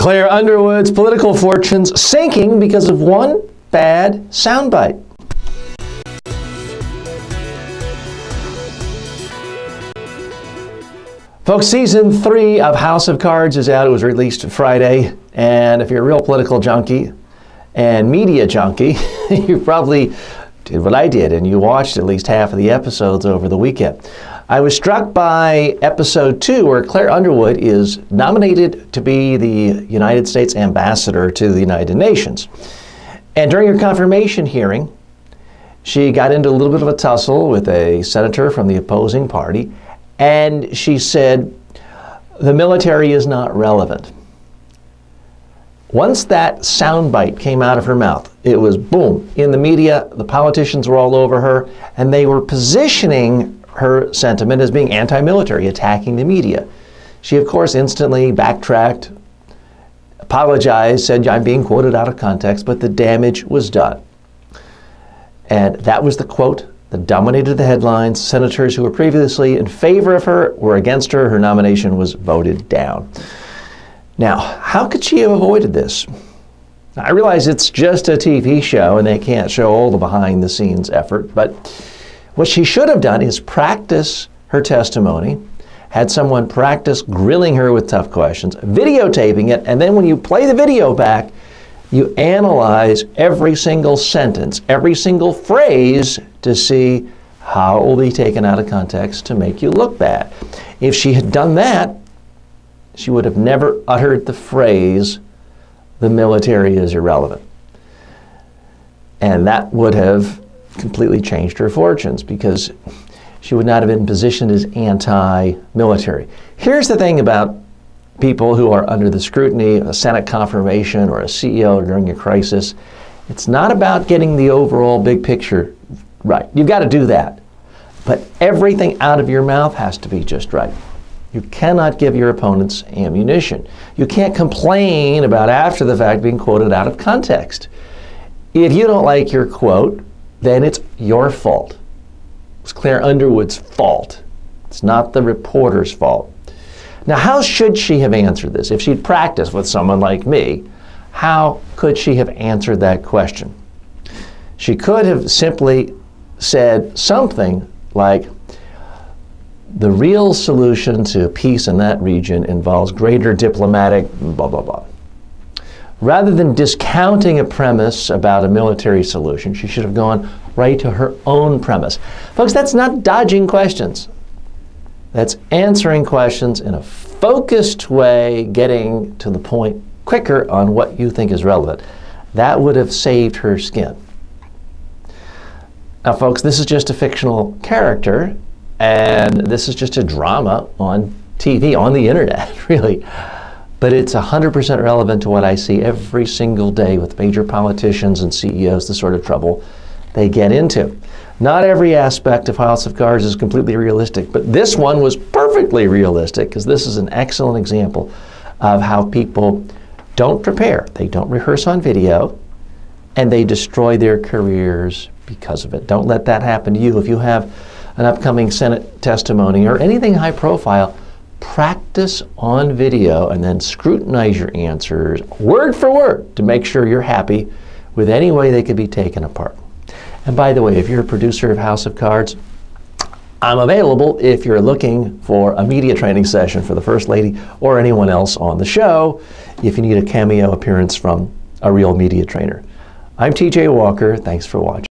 Claire Underwood's political fortunes sinking because of one bad soundbite. Folks, season 3 of House of Cards is out. It was released Friday. And if you're a real political junkie and media junkie, you probably did what I did and you watched at least half of the episodes over the weekend. I was struck by episode 2 where Claire Underwood is nominated to be the United States ambassador to the United Nations. And during her confirmation hearing, she got into a little bit of a tussle with a senator from the opposing party, and she said, the military is not relevant. Once that soundbite came out of her mouth, it was boom. In the media, the politicians were all over her, and they were positioning her sentiment as being anti-military, attacking the media. She, of course, instantly backtracked, apologized, said, I'm being quoted out of context, but the damage was done. And that was the quote that dominated the headlines. Senators who were previously in favor of her were against her. Her nomination was voted down. Now, how could she have avoided this? Now, I realize it's just a TV show and they can't show all the behind-the-scenes effort, but what she should have done is practice her testimony, had someone practice grilling her with tough questions, videotaping it, and then when you play the video back, you analyze every single sentence, every single phrase to see how it will be taken out of context to make you look bad. If she had done that, she would have never uttered the phrase, the military is irrelevant. And that would have completely changed her fortunes because she would not have been positioned as anti-military. Here's the thing about people who are under the scrutiny of a Senate confirmation or a CEO during a crisis. It's not about getting the overall big picture right. You've got to do that. But everything out of your mouth has to be just right. You cannot give your opponents ammunition. You can't complain about after the fact being quoted out of context. If you don't like your quote, then it's your fault. It's Claire Underwood's fault. It's not the reporter's fault. Now, how should she have answered this? If she'd practiced with someone like me, how could she have answered that question? She could have simply said something like, the real solution to peace in that region involves greater diplomatic blah, blah, blah. Rather than discounting a premise about a military solution, she should have gone right to her own premise. Folks, that's not dodging questions. That's answering questions in a focused way, getting to the point quicker on what you think is relevant. That would have saved her skin. Now, folks, this is just a fictional character, and this is just a drama on TV, on the internet, really. But it's 100% relevant to what I see every single day with major politicians and CEOs, the sort of trouble they get into. Not every aspect of House of Cards is completely realistic, but this one was perfectly realistic because this is an excellent example of how people don't prepare. They don't rehearse on video, and they destroy their careers because of it. Don't let that happen to you. If you have an upcoming Senate testimony or anything high profile, practice on video and then scrutinize your answers word for word to make sure you're happy with any way they could be taken apart. And by the way, if you're a producer of House of Cards, I'm available if you're looking for a media training session for the First Lady or anyone else on the show, if you need a cameo appearance from a real media trainer. I'm TJ Walker. Thanks for watching.